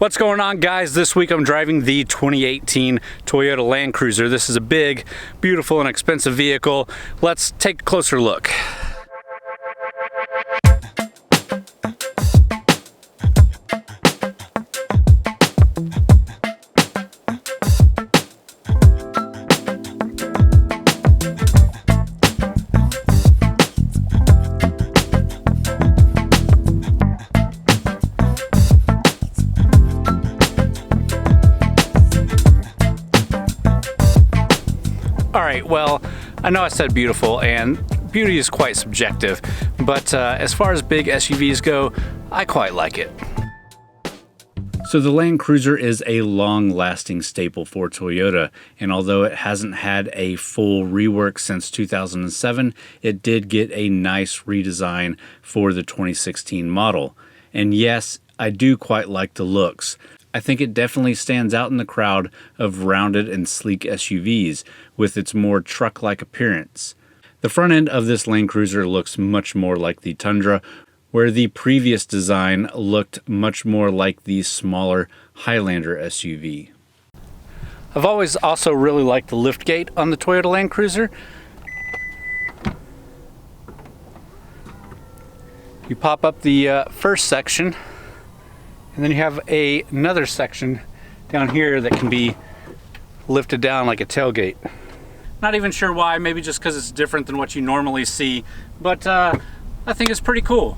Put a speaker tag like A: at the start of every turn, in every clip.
A: What's going on, guys? This week I'm driving the 2018 Toyota Land Cruiser. This is a big, beautiful, and expensive vehicle. Let's take a closer look. Alright, well, I know I said beautiful, and beauty is quite subjective, but as far as big SUVs go, I quite like it. So the Land Cruiser is a long-lasting staple for Toyota, and although it hasn't had a full rework since 2007, it did get a nice redesign for the 2016 model. And yes, I do quite like the looks. I think it definitely stands out in the crowd of rounded and sleek SUVs with its more truck-like appearance. The front end of this Land Cruiser looks much more like the Tundra, where the previous design looked much more like the smaller Highlander SUV. I've always also really liked the liftgate on the Toyota Land Cruiser. You pop up the first section, and then you have another section down here that can be lifted down like a tailgate. Not even sure why, maybe just because it's different than what you normally see, but I think it's pretty cool.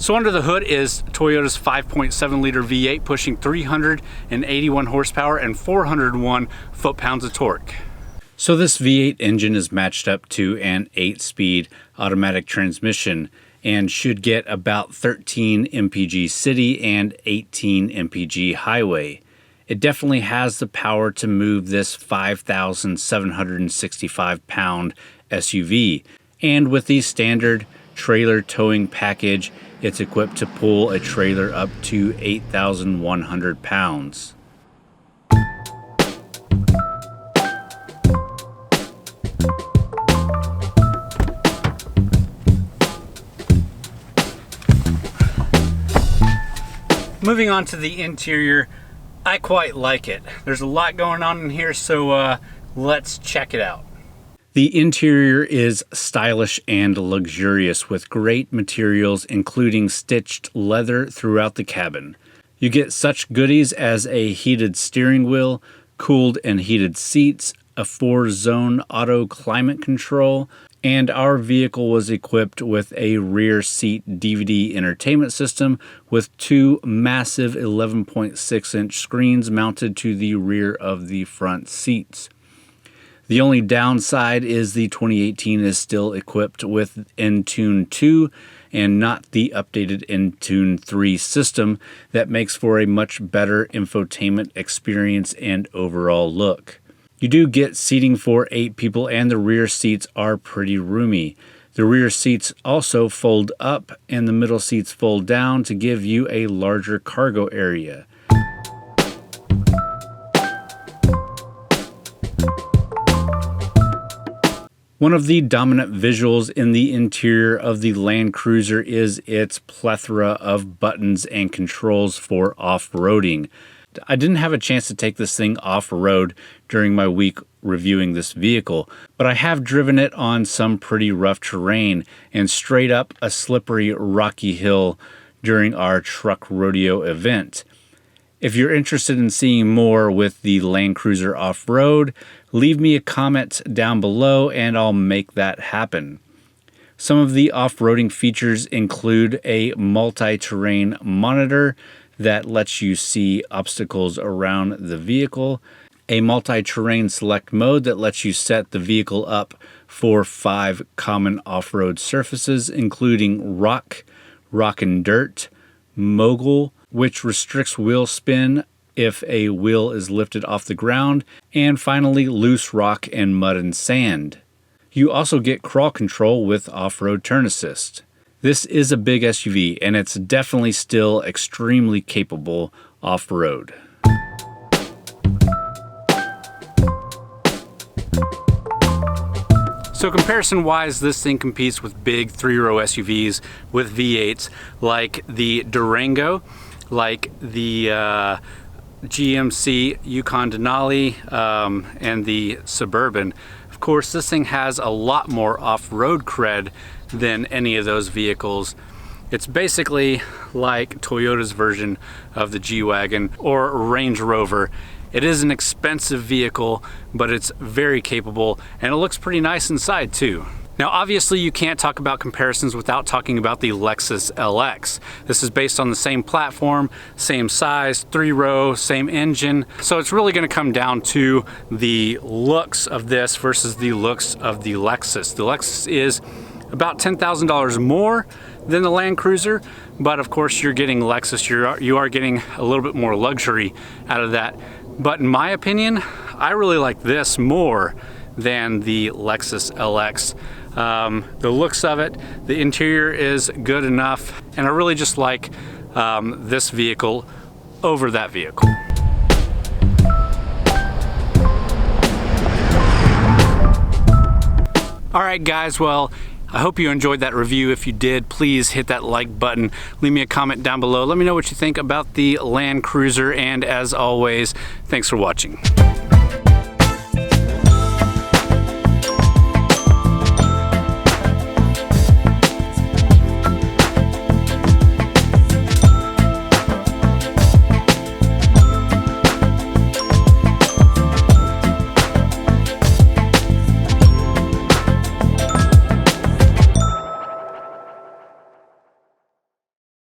A: So under the hood is Toyota's 5.7 liter V8 pushing 381 horsepower and 401 foot-pounds of torque. So this V8 engine is matched up to an 8-speed automatic transmission and should get about 13 mpg city and 18 mpg highway. It definitely has the power to move this 5,765 pound SUV, and with the standard trailer towing package, it's equipped to pull a trailer up to 8,100 pounds. Moving on to the interior, I quite like it. There's a lot going on in here, so let's check it out. The interior is stylish and luxurious with great materials, including stitched leather throughout the cabin. You get such goodies as a heated steering wheel, cooled and heated seats, a 4-zone auto climate control, and our vehicle was equipped with a rear seat DVD entertainment system with 2 massive 11.6-inch screens mounted to the rear of the front seats. The only downside is the 2018 is still equipped with Entune 2 and not the updated Entune 3 system that makes for a much better infotainment experience and overall look. You do get seating for 8 people, and the rear seats are pretty roomy. The rear seats also fold up and the middle seats fold down to give you a larger cargo area. One of the dominant visuals in the interior of the Land Cruiser is its plethora of buttons and controls for off-roading. I didn't have a chance to take this thing off-road during my week reviewing this vehicle, but I have driven it on some pretty rough terrain and straight up a slippery rocky hill during our truck rodeo event. If you're interested in seeing more with the Land Cruiser off-road, leave me a comment down below and I'll make that happen. Some of the off-roading features include a multi-terrain monitor that lets you see obstacles around the vehicle, a multi-terrain select mode that lets you set the vehicle up for 5 common off-road surfaces, including rock, rock and dirt, mogul, which restricts wheel spin if a wheel is lifted off the ground, and finally loose rock and mud and sand. You also get crawl control with off-road turn assist. This is a big SUV, and it's definitely still extremely capable off-road. So comparison-wise, this thing competes with big 3-row SUVs with V8s like the Durango, like the GMC Yukon Denali, and the Suburban. Of course, this thing has a lot more off-road cred than any of those vehicles. It's basically like Toyota's version of the G-Wagon or Range Rover. It is an expensive vehicle, but it's very capable, and it looks pretty nice inside too. Now obviously you can't talk about comparisons without talking about the Lexus LX. This is based on the same platform, same size, 3-row, same engine. So it's really gonna come down to the looks of this versus the looks of the Lexus. The Lexus is about $10,000 more than the Land Cruiser, but of course you're getting Lexus, you are getting a little bit more luxury out of that. But in my opinion, I really like this more than the Lexus LX. The looks of it, the interior is good enough, and I really just like this vehicle over that vehicle. All right guys, well, I hope you enjoyed that review. If you did, please hit that like button. Leave me a comment down below. Let me know what you think about the Land Cruiser, and as always, thanks for watching.